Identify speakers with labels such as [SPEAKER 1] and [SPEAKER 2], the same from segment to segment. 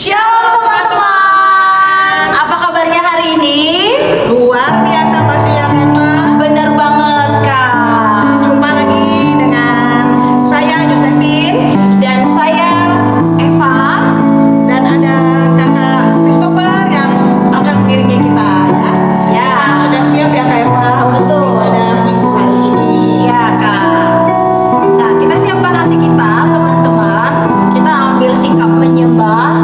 [SPEAKER 1] Shalom teman-teman. Apa kabarnya hari ini?
[SPEAKER 2] Luar biasa pastinya Kak.
[SPEAKER 1] Bener banget Kak.
[SPEAKER 2] Jumpa lagi dengan saya Josephine
[SPEAKER 1] Dan saya Eva.
[SPEAKER 2] dan ada Kakak Christopher yang akan mengiringi kita ya.
[SPEAKER 1] Ya.
[SPEAKER 2] Kita sudah siap ya Kak Eva untuk
[SPEAKER 1] Betul.
[SPEAKER 2] ibadah minggu hari ini.
[SPEAKER 1] Iya Kak. Nah, kita siapkan hati kita teman-teman. Kita ambil sikap menyembah.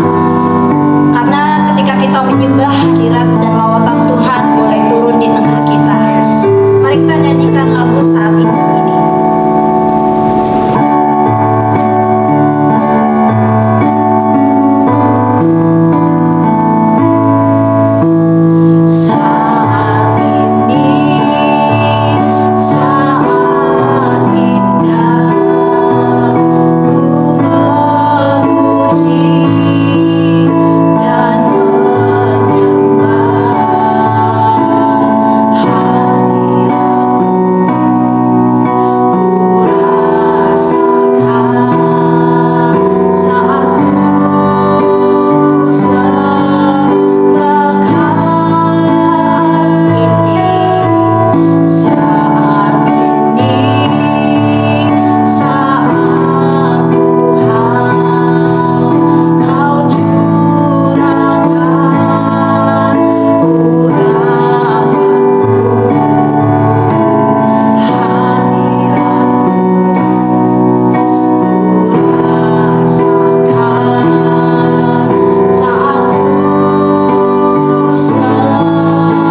[SPEAKER 1] Karena ketika kita menyembah, hadirat dan lawatan Tuhan boleh turun di tengah kita.
[SPEAKER 2] Yes.
[SPEAKER 1] Mari kita nyanyikan lagu saat ini. Saat ini, saat indah, ku memuji dan menyembah hadirat-Mu. Ku rasakan saat ku saat ini, saat Tuhan Kau curahkan urapan-Mu, hadirat-Mu. Ku rasakan saat ku sembah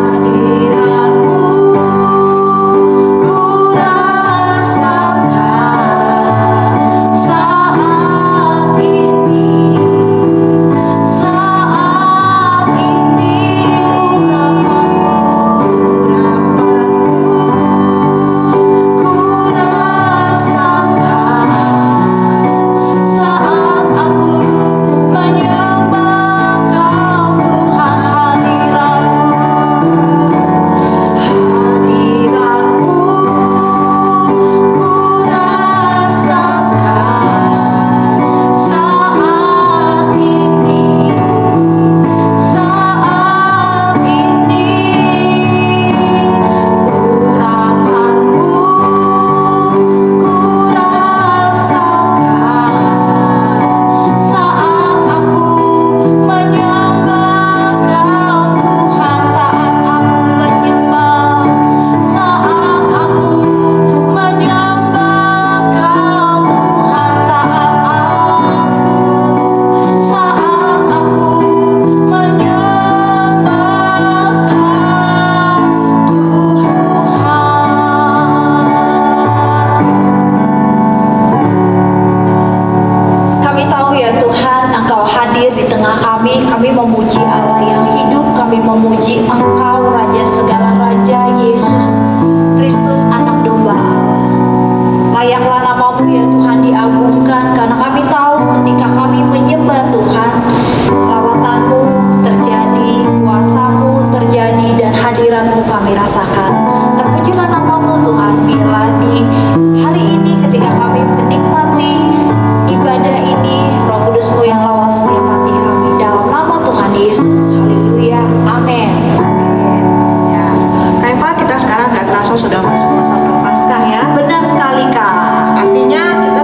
[SPEAKER 1] hadirat-Mu, ku rasakan saat ini, saat ini urapan-Mu, ku rasakan saat aku menyembah Kau Tuhan. Hadirat-Mu, ku rasakan saat ini, saat ini urapan-Mu, ku rasakan saat aku menyembah Kau Tuhan. Saat aku menyembah Kau Tuhan, saat aku menyembah Kau Tuhan. Kami tahu ya Tuhan, Engkau hadir di tengah kami. Kami memuji Allah yang hidup. Kami memuji Engkau, Raja segala Raja, Yesus Kristus, Anak Domba Allah. Layaklah nama-Mu ya Tuhan diagungkan, karena kami tahu ketika kami menyembah Tuhan, lawatan-Mu terjadi, kuasa-Mu terjadi, dan hadirat-Mu kami rasakan. Terpujilah nama-Mu Tuhan, bila di hari ini ketika kami menikmati ibadah ini, Roh Kudus-Mu yang lawat setiap hati kami. Dalam nama Tuhan Yesus, haleluya, amin.
[SPEAKER 2] Amin. Ya. Kak Eva, kita sekarang nggak terasa sudah masuk masa Prapaskah ya.
[SPEAKER 1] Benar sekali Kak.
[SPEAKER 2] Artinya kita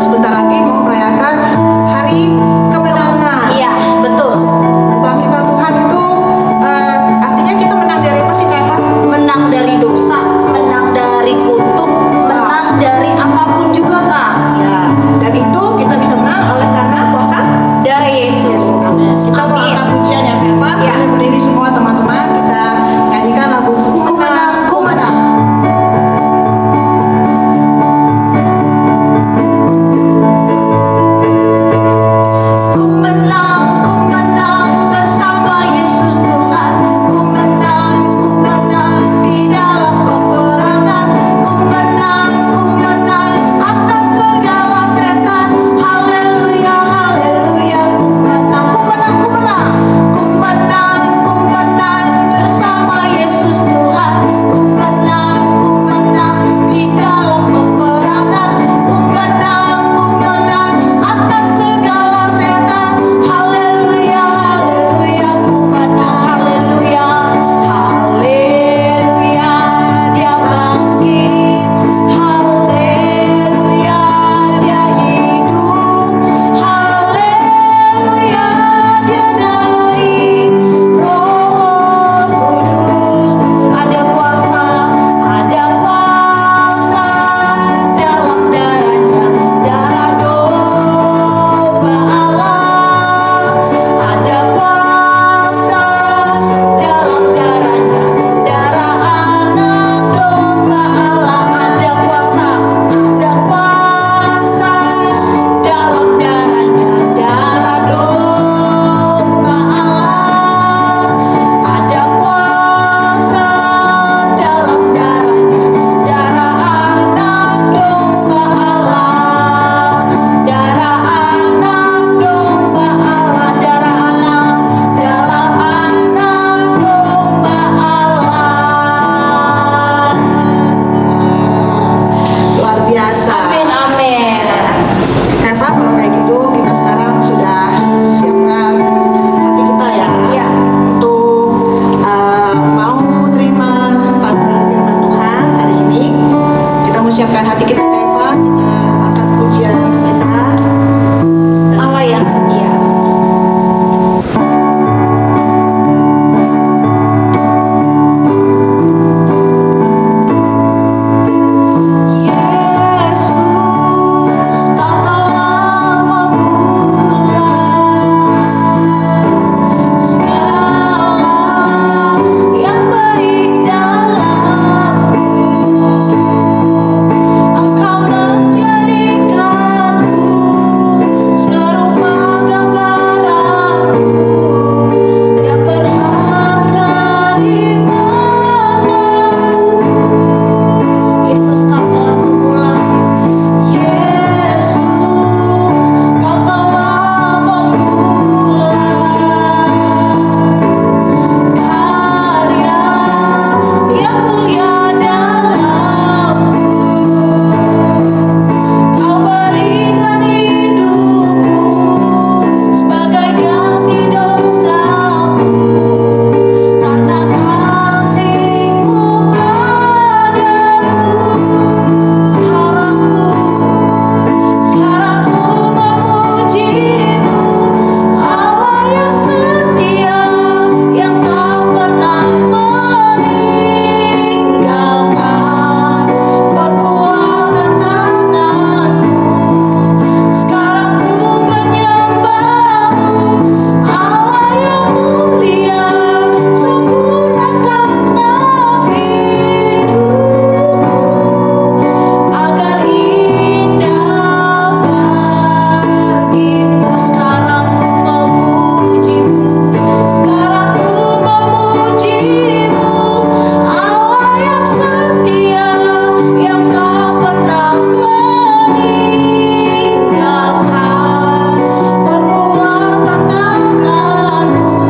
[SPEAKER 2] meninggalkan perbuatan tanganmu.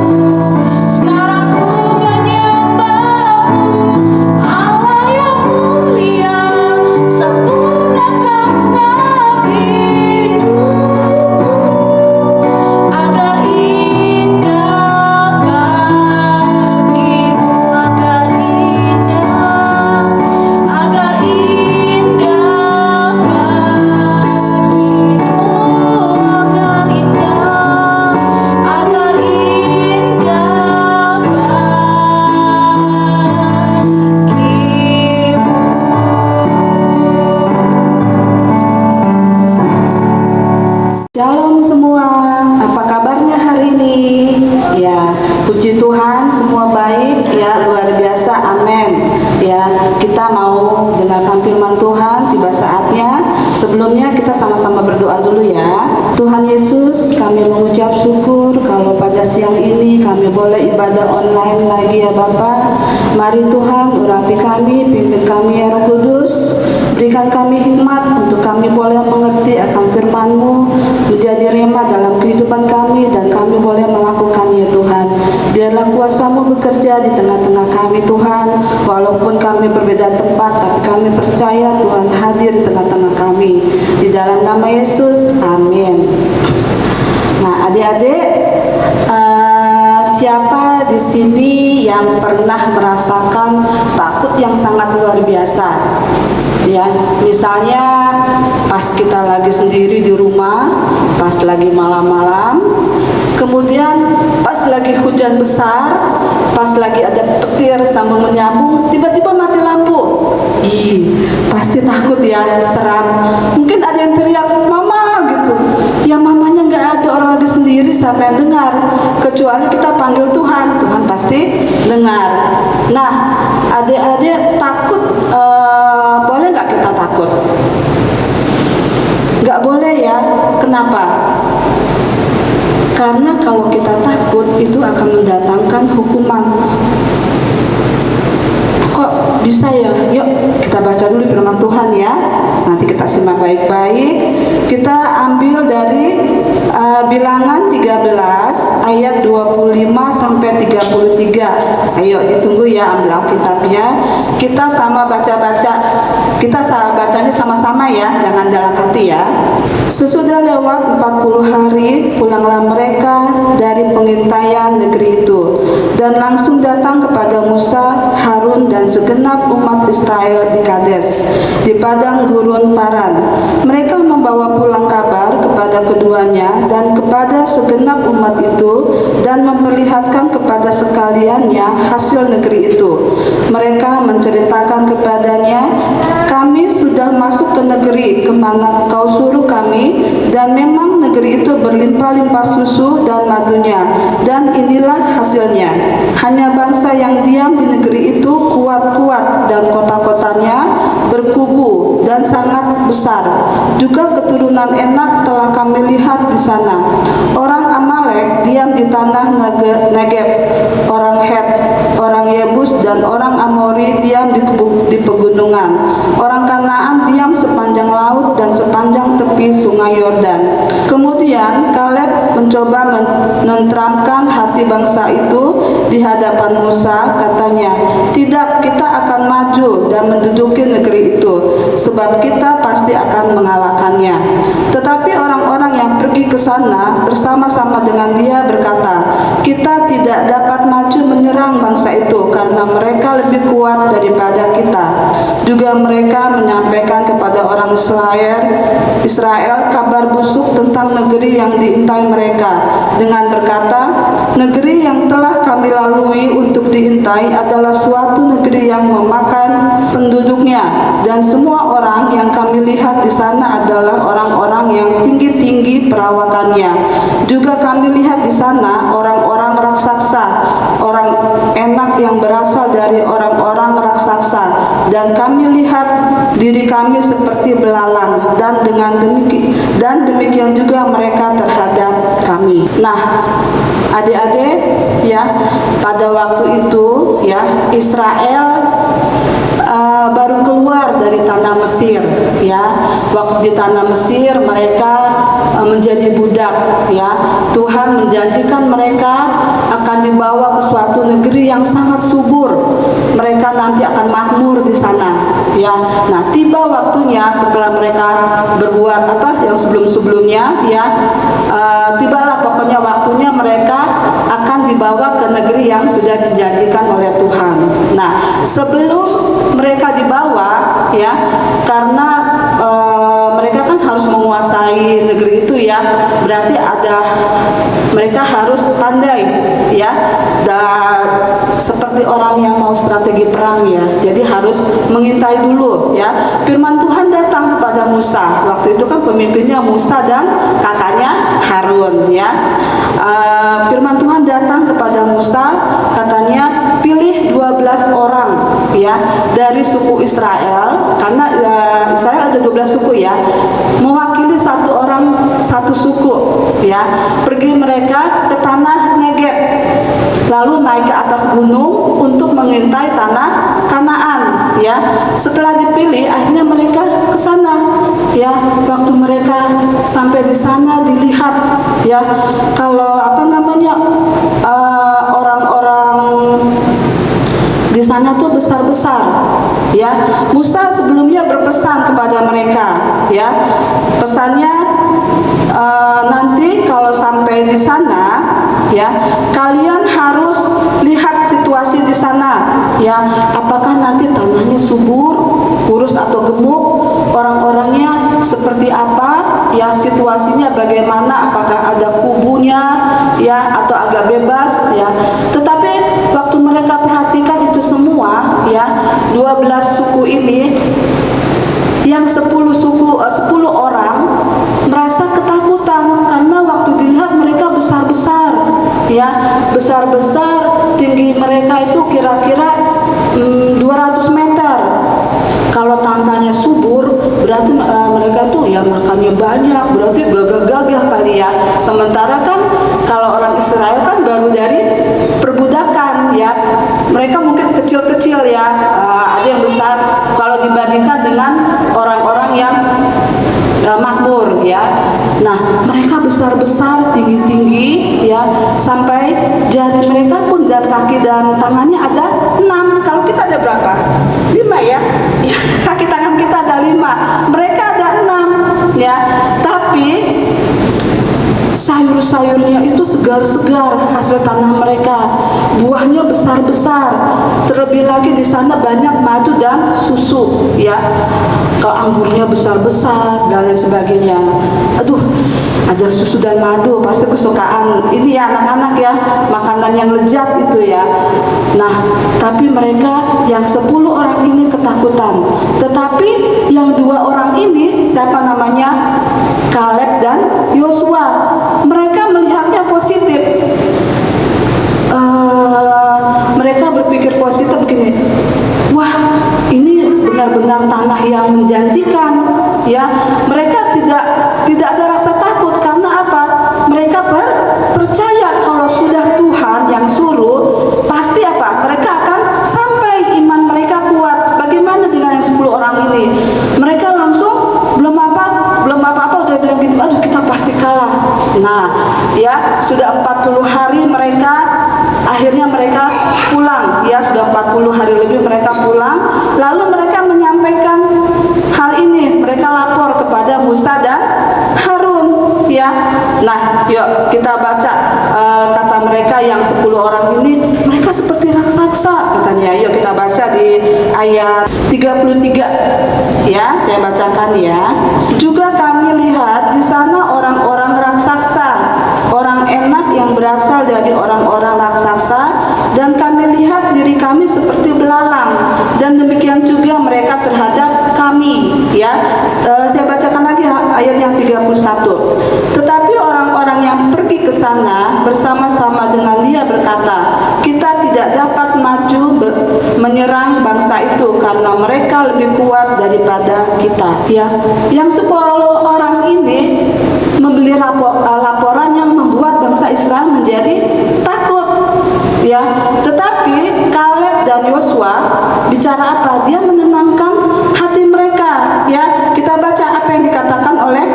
[SPEAKER 2] Sekarang ku menyembahmu, Allah yang mulia, sempurnakan segenap hidupku, agar indah bagimu, agar indah bagimu, agar indah bagimu.
[SPEAKER 3] Shalom semua, apa kabarnya hari ini? Ya, puji Tuhan semua baik ya, luar biasa, amin. Ya, kita mau dengarkan firman Tuhan, tiba saatnya. Sebelumnya kita sama-sama berdoa dulu ya. Tuhan Yesus, kami mengucap syukur kalau pada siang ini kami boleh ibadah online lagi ya Bapa. Mari Tuhan urapi kami, pimpin kami ya Roh Kudus. Berikan kami hikmat untuk kami boleh mengerti akan firman-Mu, menjadi rema dalam kehidupan kami, dan kami boleh melakukannya Tuhan. Biarlah kuasa-Mu bekerja di tengah-tengah kami Tuhan. Walaupun kami berbeda tempat, tapi kami percaya Tuhan hadir di tengah-tengah kami. Di dalam nama Yesus, amin. Nah, adik-adik, siapa di sini yang pernah merasakan takut yang sangat luar biasa? Ya, misalnya pas kita lagi sendiri di rumah, pas lagi malam-malam, kemudian pas lagi hujan besar, pas lagi ada petir sambung menyambung, tiba-tiba mati lampu. Ih, pasti takut ya, seram. Mungkin ada yang teriak, "Mama!" gitu. Ya mamanya nggak ada, orang lagi sendiri, siapa yang dengar? Kecuali kita panggil Tuhan, Tuhan pasti dengar. Nah, adik-adik takut, boleh nggak kita takut? Nggak boleh ya. Kenapa? Karena kalau kita takut itu akan mendatangkan hukuman. Kok bisa ya? Yuk kita baca dulu firman Tuhan ya. Nanti kita simak baik-baik. Kita ambil dari Bilangan 13 ayat 25 sampai 33. Ayo ditunggu ya, ambil Alkitabnya. Kita sama baca-baca. Kita bacanya sama-sama ya, jangan dalam hati ya. Sesudah lewat 40 hari, pulanglah mereka dari pengintaian negeri itu, dan langsung datang kepada Musa, Harun, dan segenap umat Israel di Kades, di padang gurun Paran. Mereka membawa pulang kabar kepada keduanya dan kepada segenap umat itu, dan memperlihatkan kepada sekaliannya hasil negeri itu. Mereka menceritakan kepadanya, "Kami sudah masuk ke negeri kemana kau suruh kami, dan memang negeri itu berlimpah-limpah susu dan madunya, dan inilah hasilnya. Hanya bangsa yang diam di negeri itu kuat-kuat, dan kota-kotanya berkubu dan sangat besar. Juga keturunan Enak telah kami lihat di sana. Orang Amalek diam di tanah Negeb, orang Het, orang Yebus, dan orang Amori diam di pegunungan. Orang Kanaan diam sepanjang laut dan sepanjang tepi sungai Yordan." Kemudian Kaleb mencoba menenteramkan hati bangsa itu di hadapan Musa. Katanya, "Tidak, kita akan maju dan menduduki negeri itu, sebab kita pasti akan mengalahkannya." Tetapi orang-orang yang pergi ke sana bersama-sama dengan dia berkata, "Kita tidak dapat maju menyerang bangsa itu karena mereka lebih kuat daripada kita." Juga mereka menyampaikan kepada orang Israel kabar busuk tentang negeri yang diintai mereka, dengan berkata, "Negeri yang telah kami lalui untuk diintai adalah suatu negeri yang memakan penduduknya, dan semua orang yang kami lihat di sana adalah orang-orang yang tinggi-tinggi perawakannya. Juga kami lihat di sana orang-orang raksasa, orang Enak yang berasal dari orang-orang raksasa, dan kami lihat di diri kami seperti belalang, dan demikian juga mereka terhadap kami. Nah, adik-adik ya, pada waktu itu ya Israel baru keluar dari tanah Mesir ya. Waktu di tanah Mesir mereka menjadi budak ya. Tuhan menjanjikan mereka akan dibawa ke suatu negeri yang sangat subur. Mereka nanti akan makmur di sana ya. Nah, tiba waktunya setelah mereka berbuat apa yang sebelum-sebelumnya ya, tibalah pokoknya waktunya mereka akan dibawa ke negeri yang sudah dijanjikan oleh Tuhan. Nah, sebelum mereka dibawa ya, karena mereka kan harus menguasai negeri itu ya, berarti mereka harus pandai ya, dan seperti orang yang mau strategi perang ya, jadi harus mengintai dulu ya. Firman Tuhan datang kepada Musa, waktu itu kan pemimpinnya Musa dan kakaknya Harun ya. Firman Tuhan datang kepada Musa, katanya pilih 12 orang ya dari suku Israel, karena Israel ada 12 suku ya, mewakili satu orang satu suku ya. Pergi mereka ke tanah Negeb, lalu naik ke atas gunung untuk mengintai tanah Kanaan ya. Setelah dipilih akhirnya mereka ke sana ya. Waktu mereka sampai di sana dilihat ya, kalau orang-orang di sana tuh besar-besar ya. Musa sebelumnya berpesan kepada mereka ya, pesannya nanti kalau sampai di sana ya, kalian harus lihat situasi di sana ya, apakah nanti tanahnya subur, kurus atau gemuk, orang-orangnya seperti apa ya, situasinya bagaimana, apakah ada kubunya ya atau agak bebas ya. Tetapi waktu mereka perhatikan itu semua ya, 12 suku ini, yang 10 orang merasa ketakutan karena waktu dilihat mereka besar-besar ya, besar-besar, tinggi mereka itu kira-kira 200 meter. Kalau tanahnya subur berarti mereka tuh ya makannya banyak, berarti gagah-gagah kali ya. Sementara kan kalau orang Israel kan baru dari perbudakan ya, mereka mungkin kecil-kecil ya, ada yang besar kalau dibandingkan dengan orang-orang yang makmur ya. Nah, mereka besar-besar, tinggi-tinggi ya, sampai jari mereka pun dan kaki dan tangannya ada 6. Kalau kita ada berapa? 5 ya. Ya, kaki tangan kita ada 5, mereka ada 6 ya. Tapi sayur-sayurnya itu segar-segar hasil tanah mereka, buahnya besar-besar, terlebih lagi di sana banyak madu dan susu ya. Kalau anggurnya besar-besar dan lain sebagainya, aduh, ada susu dan madu pasti kesukaan ini ya anak-anak ya, makanan yang lezat itu ya. Nah, tapi mereka yang 10 orang ini ketakutan, tetapi yang 2 orang ini, siapa namanya, Kaleb dan Yosua, mereka melihatnya positif. Mereka berpikir positif begini, wah, ini benar-benar tanah yang menjanjikan ya. Mereka tidak ada rasa takut, karena apa? Mereka percaya kalau sudah Tuhan yang suruh, pasti apa? Mereka akan sampai, iman mereka kuat. Bagaimana dengan yang 10 orang ini? Mereka langsung belum apa-apa udah bilang gitu, aduh, kita pasti kalah. Nah ya, sudah 40 hari akhirnya mereka pulang ya, sudah 40 hari lebih mereka pulang. Lalu mereka menyampaikan hal ini, mereka lapor kepada Musa dan Harun ya. Nah, yuk kita baca kata mereka yang 10 orang ini, mereka seperti raksasa katanya. Yuk kita baca di ayat 33 ya, saya bacakan ya. Juga kami lihat di sana orang-orang raksasa, orang enak yang berasal dari orang-orang raksasa, dan kami lihat diri kami seperti belalang, dan demikian juga mereka terhadap kami ya. Saya bacakan lagi ayat yang 31. Tetapi orang-orang yang pergi ke sana bersama-sama dengan dia berkata, kita tidak dapat maju menyerang bangsa itu karena mereka lebih kuat daripada kita. Ya, yang 10 orang ini membeli laporan yang membuat bangsa Israel menjadi takut. Ya, tetapi Kaleb dan Yosua bicara apa? Dia menenangkan hati mereka. Ya, kita baca apa yang dikatakan oleh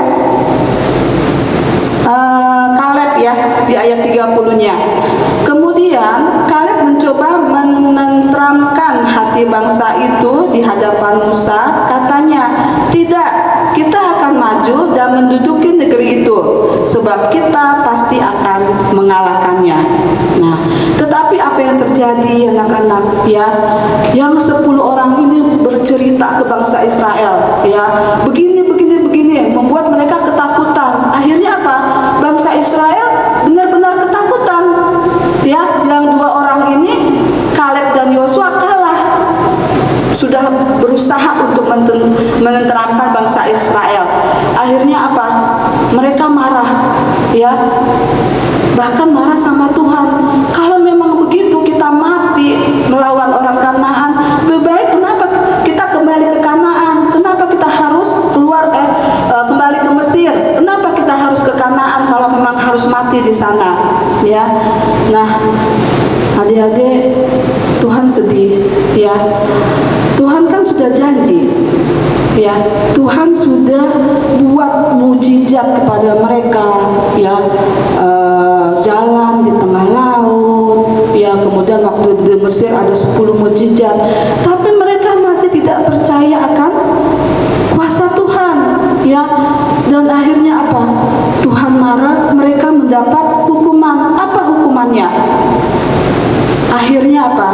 [SPEAKER 3] Kaleb ya di ayat 30-nya. Kemudian Kaleb mencoba menenteramkan hati bangsa itu di hadapan Musa. Katanya, "Tidak, kita akan maju dan menduduki negeri itu, sebab kita pasti akan mengalahkannya." Nah, tetapi apa yang terjadi anak-anak ya? Yang 10 orang ini bercerita ke bangsa Israel ya, begini, membuat mereka ketakutan. Akhirnya apa? Bangsa Israel benar-benar ketakutan. Ya, yang 2 orang ini Kaleb dan Yosua kalah. Sudah berusaha untuk menenteramkan bangsa Israel. Akhirnya apa? Mereka marah, ya. Bahkan marah sama Tuhan. Kalau memang begitu kita mati melawan orang Kanaan, lebih baik kenapa kita kembali ke Kanaan? Kenapa kita harus kembali ke Mesir? Kenapa kita harus ke Kanaan kalau memang harus mati di sana? Ya. Nah, adik-adik, Tuhan sedih, ya. Tuhan kan sudah janji, ya. Tuhan sudah buat mujizat kepada mereka, ya. Jalan di tengah laut, ya. Kemudian waktu di Mesir ada 10 mujizat, tapi mereka masih tidak percaya akan kuasa Tuhan, ya. Dan akhirnya apa? Tuhan marah, mereka mendapat hukuman. Apa hukumannya? Akhirnya apa?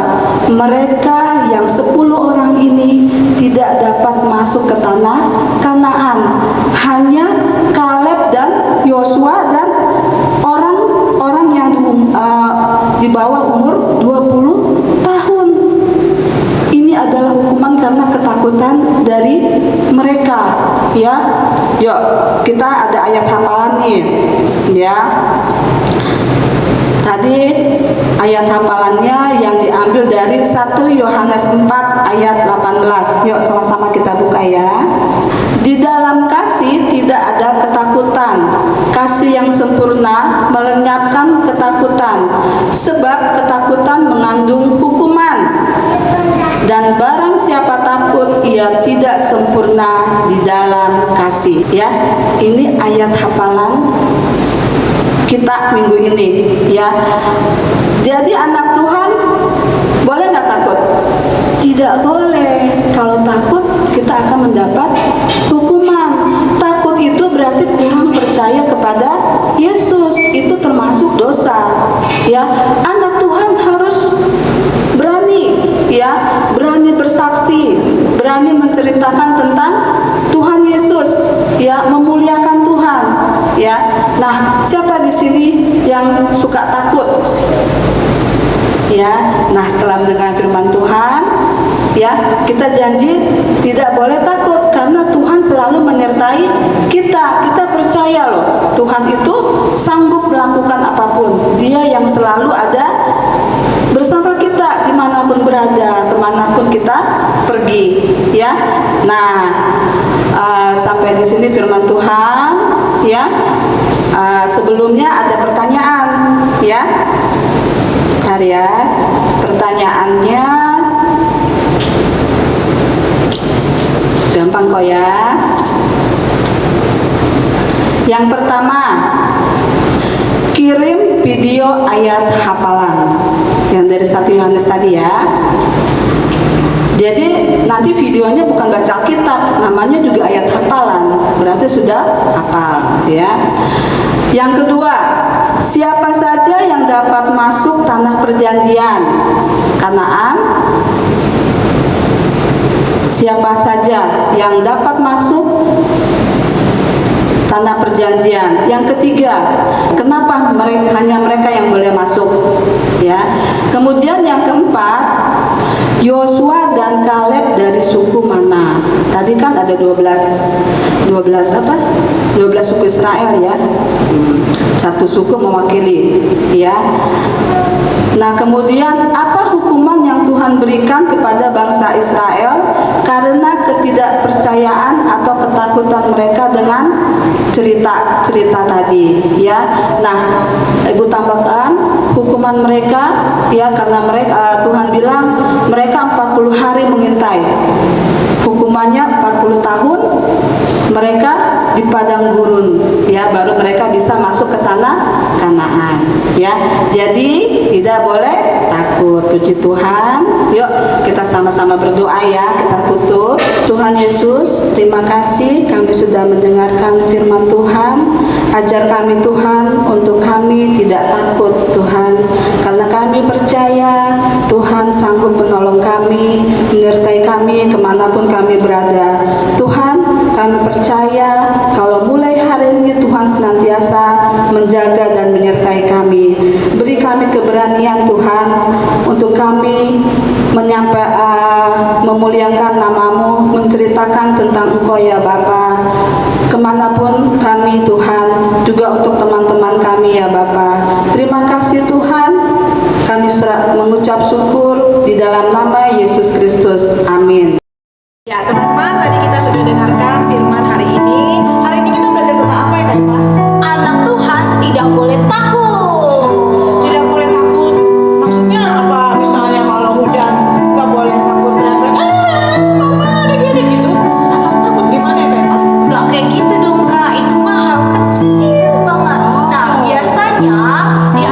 [SPEAKER 3] Mereka yang 10 orang ini tidak dapat masuk ke tanah Kanaan. Hanya Kaleb dan Yosua dan orang yang di bawah umur 20 tahun. Ini adalah hukuman karena ketakutan dari mereka, ya. Yuk, kita ada ayat hafalan nih, ya. Tadi ayat hafalannya yang diambil dari 1 Yohanes 4 ayat 18. Yuk sama-sama kita buka ya. Di dalam kasih tidak ada ketakutan. Kasih yang sempurna melenyapkan ketakutan, sebab ketakutan mengandung hukuman. Dan barang siapa takut, ia tidak sempurna di dalam kasih. Ya, ini ayat hafalan kita minggu ini, ya. Jadi anak Tuhan boleh nggak takut? Tidak boleh. Kalau takut kita akan mendapat hukuman. Takut itu berarti kurang percaya kepada Yesus. Itu termasuk dosa, ya. Anak Tuhan harus berani, ya, berani bersaksi, berani menceritakan tentang Tuhan Yesus, ya, memuliakan Tuhan, ya. Nah, siapa di sini yang suka takut? Ya, nah setelah mendengar firman Tuhan, ya, kita janji tidak boleh takut karena Tuhan selalu menyertai kita. Kita percaya loh, Tuhan itu sanggup melakukan apapun. Dia yang selalu ada bersama kita dimanapun berada, kemanapun kita pergi, ya. Nah, sampai di sini firman Tuhan, ya. Sebelumnya ada pertanyaan, ya. Bentar ya, pertanyaannya gampang kok ya. Yang pertama, kirim video ayat hafalan yang dari 1 Yohanes tadi ya. Jadi nanti videonya bukan baca kitab, namanya juga ayat hafalan, berarti sudah hafal, ya. Yang kedua, siapa saja yang dapat masuk tanah perjanjian Kanaan? Siapa saja yang dapat masuk tanah perjanjian? Yang ketiga, kenapa hanya mereka yang boleh masuk? Ya. Kemudian yang keempat, Yosua dan Kaleb dari suku mana? Tadi kan ada 12 suku Israel ya. Satu suku mewakili, ya. Nah, kemudian apa hukuman yang Tuhan Tuhan berikan kepada bangsa Israel karena ketidakpercayaan atau ketakutan mereka dengan cerita-cerita tadi, ya. Nah, Ibu tambahkan hukuman mereka, ya, karena mereka Tuhan bilang mereka 40 hari mengintai. Hukumannya 40 tahun mereka di padang gurun, ya, baru mereka bisa masuk ke tanah Kanaan, ya. Jadi tidak boleh takut. Puji Tuhan. Yuk kita sama-sama berdoa, ya. Kita tutup. Tuhan Yesus, terima kasih kami sudah mendengarkan firman Tuhan. Ajar kami Tuhan untuk kami tidak takut Tuhan, karena kami percaya Tuhan sanggup menolong kami, menyertai kami kemanapun kami berada. Tuhan, kami percaya kalau mulai hari ini Tuhan senantiasa menjaga dan menyertai kami. Beri kami keberanian Tuhan untuk kami memuliakan nama-Mu, menceritakan tentang Engkau, ya Bapa, kemanapun kami Tuhan, juga untuk teman-teman kami, ya Bapa. Terima kasih Tuhan, kami mengucap syukur di dalam nama Yesus Kristus. Amin.
[SPEAKER 2] Ya teman-teman, tadi kita sudah dengarkan firman hari ini. Hari ini kita belajar tentang apa ya Kak Eva?
[SPEAKER 1] Anak Tuhan tidak boleh takut.
[SPEAKER 2] Tidak boleh takut. Maksudnya apa? Misalnya kalau hujan nggak boleh takut teriak-teriak, mama adik-adik gitu. Atau takut gimana ya Kak Eva?
[SPEAKER 1] Nggak kayak gitu dong Kak, itu mah hal kecil banget. Nah, biasanya di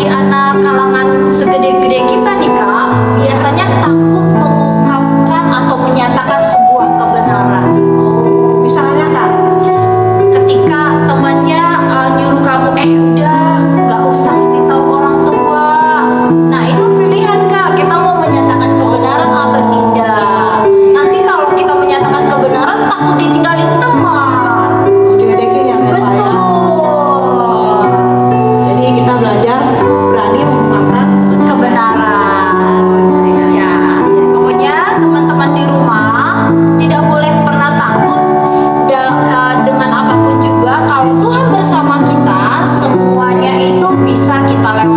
[SPEAKER 1] anak kalangan segede-gede kita nih Kak, biasanya takut mengungkapkan atau menyatakan sebuah kebenaran.
[SPEAKER 2] Oh, misalnya Kak.
[SPEAKER 1] Ketika temannya nyuruh kamu, udah nggak usah kasih tahu orang tua. Nah, itu pilihan Kak, kita mau menyatakan kebenaran atau tidak. Nanti kalau kita menyatakan kebenaran, takut ditinggalin teman.
[SPEAKER 2] Oh, diledekin ya Kak Eva ya.
[SPEAKER 1] Betul.
[SPEAKER 2] Jadi kita belajar berani mengungkapkan
[SPEAKER 1] Kebenaran. Ya, pokoknya teman-teman di rumah tidak boleh pernah takut dengan apapun juga. Kalau Tuhan bersama kita, semuanya itu bisa kita lewati.